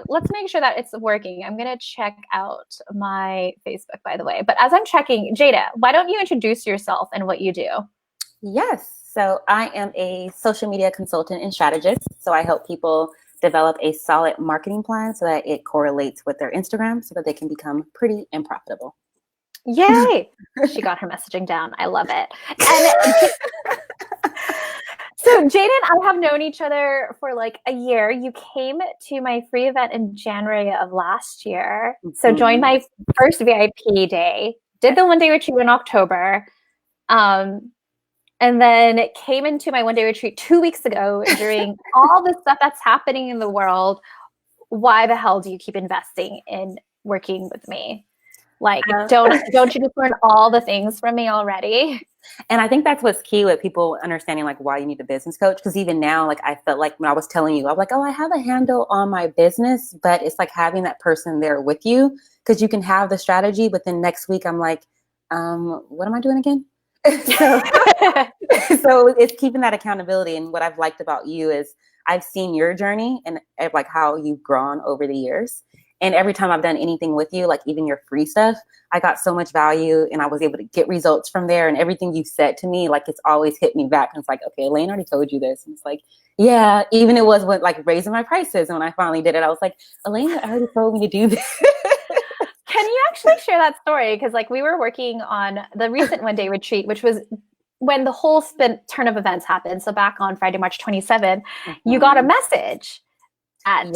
let's make sure that it's working. I'm gonna check out my Facebook, by the way. But as I'm checking, Jada, why don't you introduce yourself and what you do? Yes. So I am a social media consultant and strategist. So I help people develop a solid marketing plan so that it correlates with their Instagram so that they can become pretty and profitable. Yay! She got her messaging down. I love it. And so Jada and I have known each other for like a year. You came to my free event in January of last year. So joined my first VIP day, did the one-day retreat in October. And then it came into my one-day retreat 2 weeks ago during all the stuff that's happening in the world. Why the hell do you keep investing in working with me? Like, don't you just learn all the things from me already? And I think that's what's key with people understanding like why you need a business coach. Because even now, like I felt like when I was telling you, I'm like, oh, I have a handle on my business, but it's like having that person there with you because you can have the strategy. But then next week I'm like, what am I doing again? so, so it's keeping that accountability. And what I've liked about you is I've seen your journey and like how you've grown over the years. And every time I've done anything with you, like even your free stuff, I got so much value and I was able to get results from there. And everything you said to me, like it's always hit me back. And it's like, okay, Elaine already told you this. And it's like, yeah, even it was with like raising my prices. And when I finally did it, I was like, Elaine already told me to do this. Can you actually share that story? Because like we were working on the recent one-day retreat, which was when the whole turn of events happened. So back on Friday, March 27th, you got a message at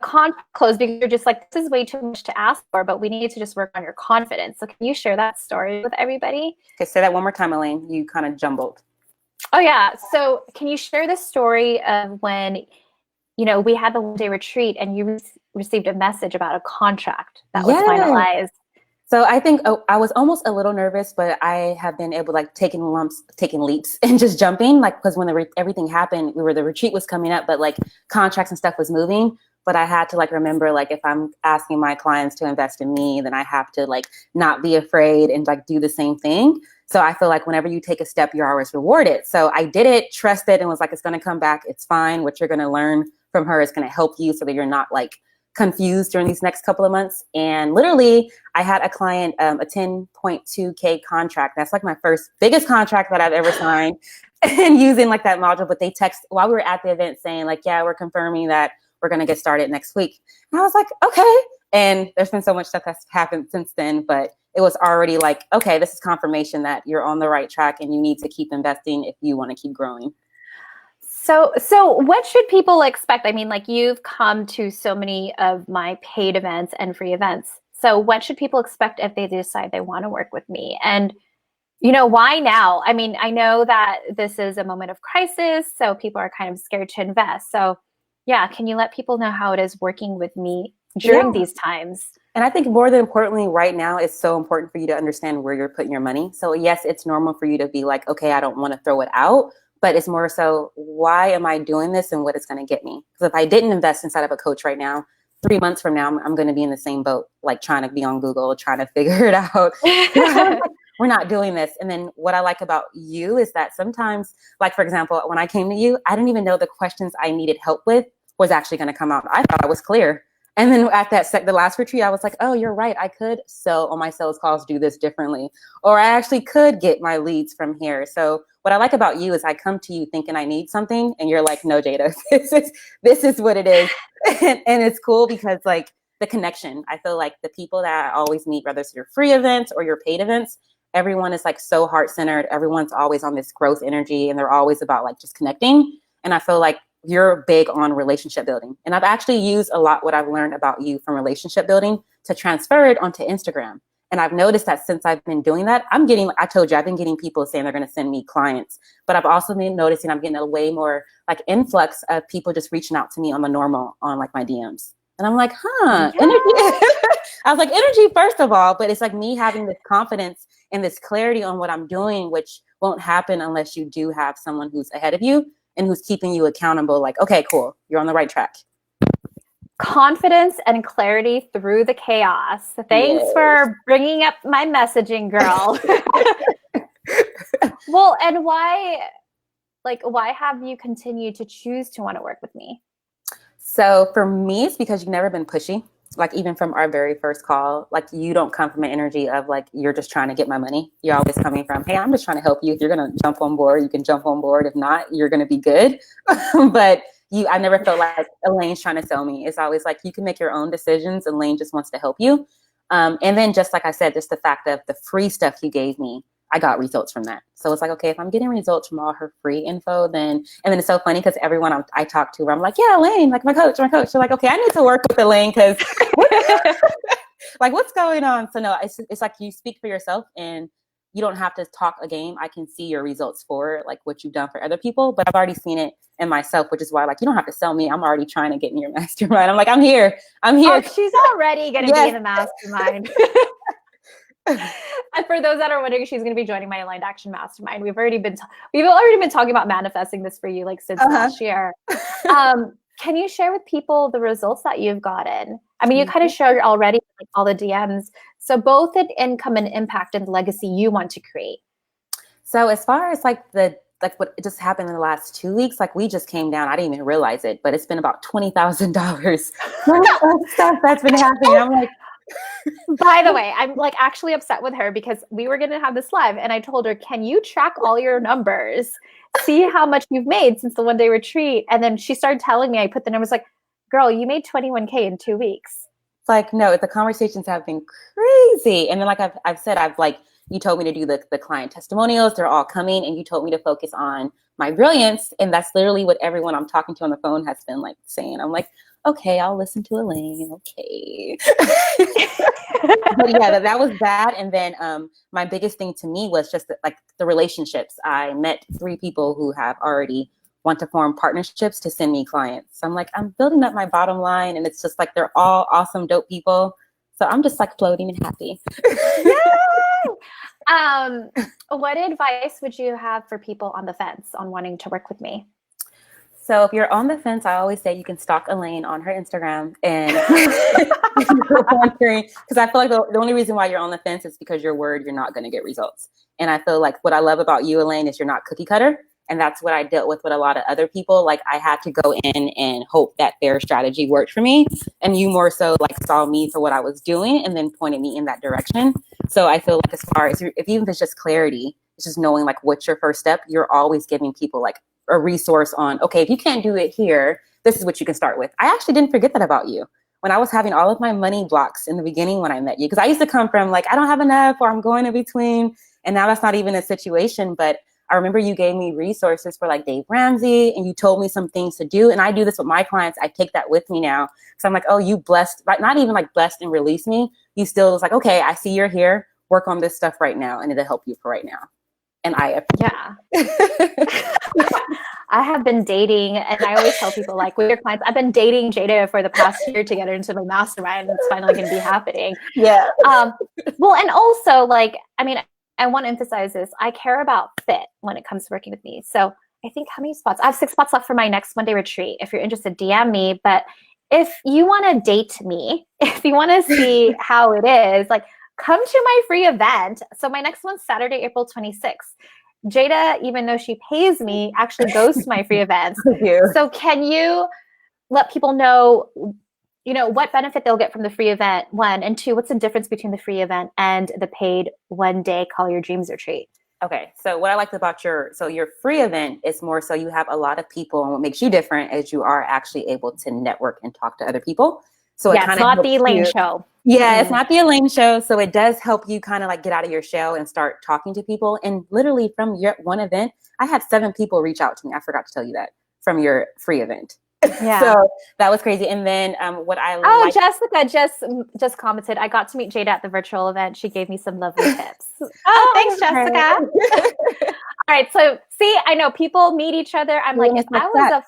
close because you're just like, this is way too much to ask for, but we need to just work on your confidence. So can you share that story with everybody? Okay, say that one more time, Elaine. You kind of jumbled. Oh yeah. So can you share the story of when, you know, we had the one-day retreat and you received a message about a contract that was finalized? So I think I was almost a little nervous, but I have been able to like taking leaps and just jumping, like, because when everything happened, the retreat was coming up, but like contracts and stuff was moving. But I had to like remember, like, if I'm asking my clients to invest in me, then I have to like not be afraid and like do the same thing. So I feel like whenever you take a step, you're always rewarded. So I did it, trusted, and was like, it's going to come back. It's fine. What you're going to learn from her is going to help you so that you're not like confused during these next couple of months. And literally I had a client, a 10.2K contract. That's like my first biggest contract that I've ever signed and using like that module. But they text while we were at the event saying like, yeah, we're confirming that we're going to get started next week. And I was like, okay. And there's been so much stuff that's happened since then, but it was already like, okay, this is confirmation that you're on the right track and you need to keep investing if you want to keep growing. So what should people expect? I mean, like you've come to so many of my paid events and free events. So what should people expect if they decide they want to work with me? And, you know, why now? I mean, I know that this is a moment of crisis, so people are kind of scared to invest. So yeah, can you let people know how it is working with me during these times? And I think more than importantly, right now, it's so important for you to understand where you're putting your money. So yes, it's normal for you to be like, okay, I don't want to throw it out. But it's more so, why am I doing this and what it's going to get me? Because if I didn't invest inside of a coach right now, 3 months from now, I'm going to be in the same boat, like trying to be on Google, trying to figure it out. We're not doing this. And then what I like about you is that sometimes, like, for example, when I came to you, I didn't even know the questions I needed help with was actually going to come out. I thought I was clear. And then at the last retreat, I was like, oh, you're right. I could sell on my sales calls, do this differently. Or I actually could get my leads from here. So what I like about you is I come to you thinking I need something and you're like, no, Jada, this is what it is. And it's cool because like the connection, I feel like the people that I always meet, whether it's your free events or your paid events, everyone is like so heart-centered. Everyone's always on this growth energy and they're always about like just connecting. And I feel like you're big on relationship building. And I've actually used a lot what I've learned about you from relationship building to transfer it onto Instagram. And I've noticed that since I've been doing that, I told you, I've been getting people saying they're going to send me clients, but I've also been noticing I'm getting a way more like influx of people just reaching out to me on the normal on like my DMs. And I'm like, energy. I was like, energy, first of all, but it's like me having this confidence and this clarity on what I'm doing, which won't happen unless you do have someone who's ahead of you and who's keeping you accountable. Like, okay, cool. You're on the right track. Confidence and clarity through the chaos. Thanks for bringing up my messaging, girl. Well, and why have you continued to choose to want to work with me? So for me, it's because you've never been pushy. Like even from our very first call, like you don't come from an energy of like you're just trying to get my money. You're always coming from, hey, I'm just trying to help you. If you're gonna jump on board, you can jump on board. If not, you're gonna be good. But I never felt like Elaine's trying to sell me. It's always like you can make your own decisions. Elaine just wants to help you. And then just like I said, just the fact of the free stuff you gave me, I got results from that. So it's like, okay, if I'm getting results from all her free info, then, and then it's so funny because everyone I talk to, I'm like, yeah, Elaine, like my coach. They're like, okay, I need to work with Elaine because like, what's going on? So no, it's like you speak for yourself and you don't have to talk a game. I can see your results for like what you've done for other people, but I've already seen it in myself, which is why like, you don't have to sell me. I'm already trying to get in your mastermind. I'm like, I'm here. I'm Oh, here. she's already going to be in the mastermind. And for those that are wondering, she's going to be joining my Aligned Action Mastermind. We've already been talking about manifesting this for you like since last year. Can you share with people the results that you've gotten? I mean, you kind of shared already like all the DMs. So both in income and impact and the legacy you want to create. So as far as like what just happened in the last 2 weeks, like we just came down. I didn't even realize it, but it's been about $20,000 stuff that's been happening. I'm like, by the way, I'm like actually upset with her because we were going to have this live and I told her, can you track all your numbers, see how much you've made since the 1-day retreat? And then she started telling me, I put the numbers like, girl, you made 21K in 2 weeks. It's like, no, the conversations have been crazy. And then like I've said, I've like, you told me to do the client testimonials. They're all coming. And you told me to focus on my brilliance. And that's literally what everyone I'm talking to on the phone has been like saying. I'm like, okay, I'll listen to Elaine. Okay. But yeah, that was that. And then my biggest thing to me was just like the relationships. I met 3 people who have already want to form partnerships to send me clients. So I'm like, I'm building up my bottom line and it's just like, they're all awesome, dope people. So I'm just like floating and happy. What advice would you have for people on the fence on wanting to work with me? So if you're on the fence, I always say you can stalk Elaine on her Instagram and because I feel like the only reason why you're on the fence is because your word, you're not going to get results. And I feel like what I love about you, Elaine, is you're not cookie cutter. And that's what I dealt with a lot of other people. Like I had to go in and hope that their strategy worked for me. And you more so like saw me for what I was doing and then pointed me in that direction. So I feel like as far as if even if it's just clarity, it's just knowing like what's your first step, you're always giving people like a resource on, okay, if you can't do it here, this is what you can start with. I actually didn't forget that about you. When I was having all of my money blocks in the beginning when I met you, because I used to come from like, I don't have enough or I'm going in between. And now that's not even a situation, but I remember you gave me resources for like Dave Ramsey and you told me some things to do. And I do this with my clients. I take that with me now. So I'm like, oh, you blessed, like not even like blessed and release me. You still was like, okay, I see you're here. Work on this stuff right now. And it'll help you for right now. And I I have been dating, and I always tell people like with your clients, I've been dating Jada for the past year to get her into my mastermind. It's finally going to be happening. Yeah. Well, and also like, I mean, I want to emphasize this. I care about fit when it comes to working with me. So I think how many spots? I have 6 spots left for my next 1-day retreat. If you're interested, DM me. But if you want to date me, if you want to see how it is, like come to my free event. So my next one's Saturday, April 26th. Jada, even though she pays me, actually goes to my free events. So can you let people know, you know, what benefit they'll get from the free event, 1, and 2, what's the difference between the free event and the paid 1-day Call Your Dreams retreat? Okay, so what I liked about your free event is more so you have a lot of people, and what makes you different is you are actually able to network and talk to other people. So yeah, it's not the Elaine show. Yeah, it's not the Elaine show. So it does help you kind of like get out of your shell and start talking to people. And literally from your one event, I had 7 people reach out to me. I forgot to tell you that from your free event. Yeah. So that was crazy. And then what I Jessica just commented, I got to meet Jada at the virtual event. She gave me some lovely tips. Oh, thanks, Jessica. All right. So see, I know people meet each other. I'm like, if I was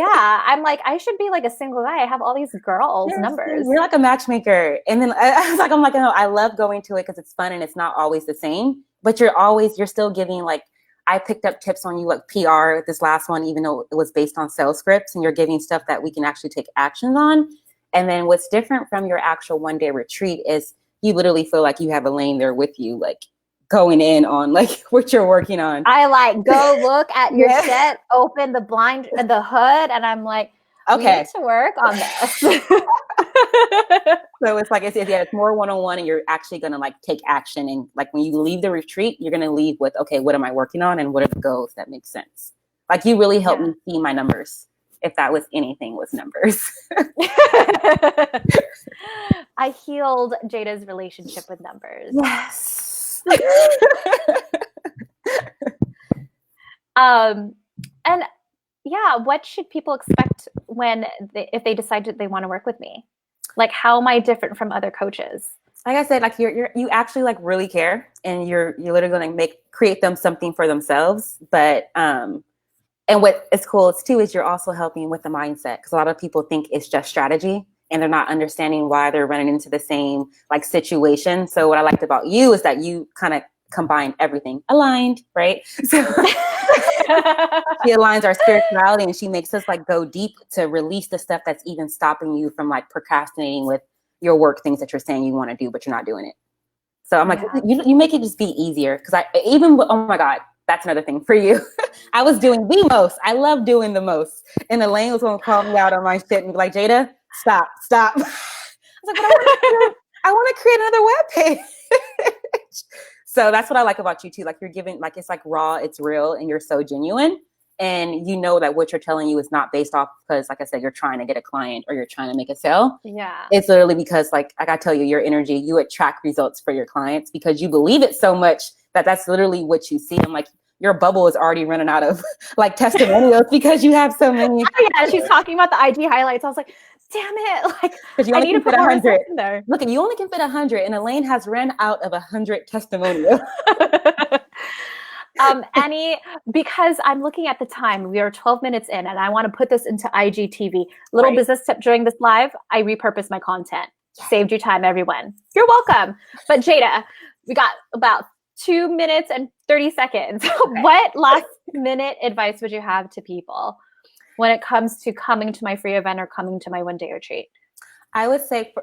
I'm like, I should be like a single guy. I have all these girls' numbers. You're like a matchmaker. And then I'm like, no, I love going to it because it's fun and it's not always the same, but you're still giving like, I picked up tips on you like PR, this last one, even though it was based on sales scripts, and you're giving stuff that we can actually take actions on. And then what's different from your actual 1-day retreat is you literally feel like you have Elaine there with you, like going in on like what you're working on. I like go look at your set, open the blind, the hood, and I'm like, We need Okay. to work on this. So it's like, it's more one-on-one, and you're actually going to like take action. And like when you leave the retreat, you're going to leave with, okay, what am I working on? And what are the goals that make sense? Like you really helped Yeah. me see my numbers. If that was anything, was numbers. I healed Jada's relationship with numbers. Yes. Um, and yeah, what should people expect when if they decide they want to work with me? Like, how am I different from other coaches? Like I said, like you actually like really care, and you're literally going to create them something for themselves. But and what is cool is too is you're also helping with the mindset, because a lot of people think it's just strategy and they're not understanding why they're running into the same like situation. So what I liked about you is that you kind of combine everything, aligned, right? So she aligns our spirituality, and she makes us like go deep to release the stuff that's even stopping you from like procrastinating with your work, things that you're saying you want to do but you're not doing it. So I'm like, Yeah. you make it just be easier, because I even, oh my God, that's another thing for you. I was doing the most. I love doing the most, and Elaine was going to call me out on my shit and be like, Jada, stop. I was like, but I want to create another webpage. So that's what I like about you too. Like you're giving, like it's like raw, it's real, and you're so genuine. And you know that what you're telling you is not based off because, like I said, you're trying to get a client or you're trying to make a sale. Yeah. It's literally because, like I tell you, your energy, you attract results for your clients because you believe it so much that that's literally what you see. I'm like, your bubble is already running out of like testimonials because you have so many. Oh, yeah, she's talking about the IG highlights. I was like, damn it. Like, Because you I only need to can fit put more 100. results in there. Look, you only can fit 100, and Elaine has ran out of 100 testimonials. Because I'm looking at the time, we are 12 minutes in, and I want to put this into IGTV. Little Right. business tip during this live, I repurpose my content. Saved you time, everyone. You're welcome. But Jada, we got about 2 minutes and 30 seconds. Okay. What last minute advice would you have to people when it comes to coming to my free event or coming to my one-day retreat? I would say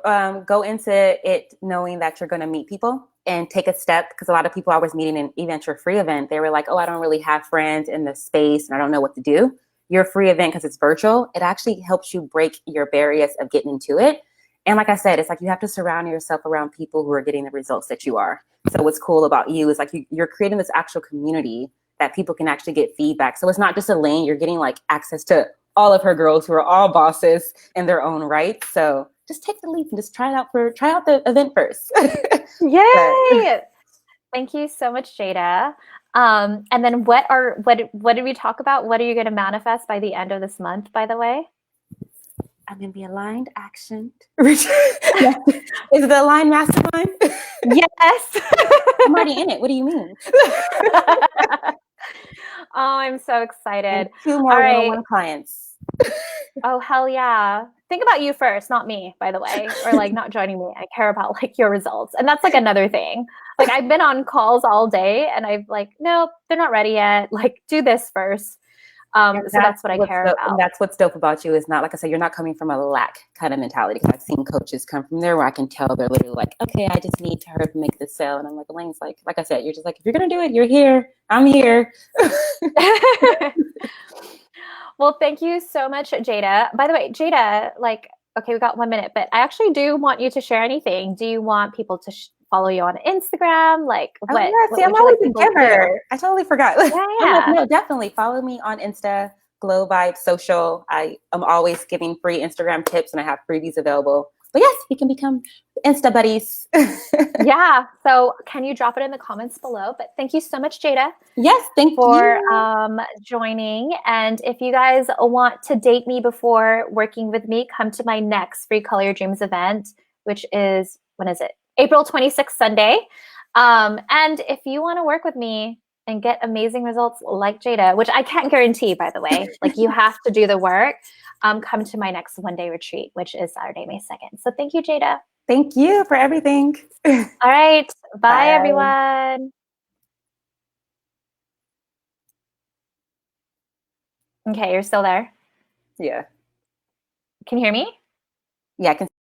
go into it knowing that you're going to meet people and take a step, because a lot of people I was meeting in event or free event, they were like, oh, I don't really have friends in the space and I don't know what to do. Your free event, because it's virtual, it actually helps you break your barriers of getting into it. And like I said, it's like you have to surround yourself around people who are getting the results that you are. So what's cool about you is like you're creating this actual community that people can actually get feedback. So it's not just a lane, you're getting like access to all of her girls who are all bosses in their own right. So just take the leap and just try out the event first. Yay! Thank you so much, Jada. And then what did we talk about? What are you going to manifest by the end of this month, by the way? I'm in the aligned action. Is it the aligned mastermind? Yes. I'm already in it. What do you mean? Oh, I'm so excited. And 2 more All right. one-on-one clients. Oh, hell yeah. Think about you first, not me, by the way, or like not joining me. I care about like your results. And that's like another thing. Like I've been on calls all day and I've like, nope, they're not ready yet. Like do this first. So that's what I care about. And that's what's dope about you is not, like I said, you're not coming from a lack kind of mentality. I've seen coaches come from there where I can tell they're literally like, okay, I just need to hurry up and make this sale. And I'm like, Elaine's like I said, you're just like, if you're going to do it, you're here. I'm here. Well, thank you so much, Jada. By the way, Jada, like, okay, we got 1 minute, but I actually do want you to share anything. Do you want people to follow you on Instagram? Like, what? Oh, yeah. See, what I'm would you always like a people to do? giver. I totally forgot. Yeah, I'm like, yeah. no, definitely follow me on Insta, Glow Vibe Social. I am always giving free Instagram tips, and I have freebies available. But yes, we can become Insta buddies. Yeah. So can you drop it in the comments below? But thank you so much, Jada. Yes, thank for you. joining. And if you guys want to date me before working with me, come to my next Free Color Your Dreams event, which is, when is it? April 26th, Sunday. And if you want to work with me and get amazing results like Jada, which I can't guarantee, by the way, like you have to do the work, come to my next one-day retreat, which is Saturday, May 2nd. So thank you, Jada. Thank you for everything. All right. Bye, Bye. everyone. Okay, you're still there. Yeah. Can you hear me? Yeah, I can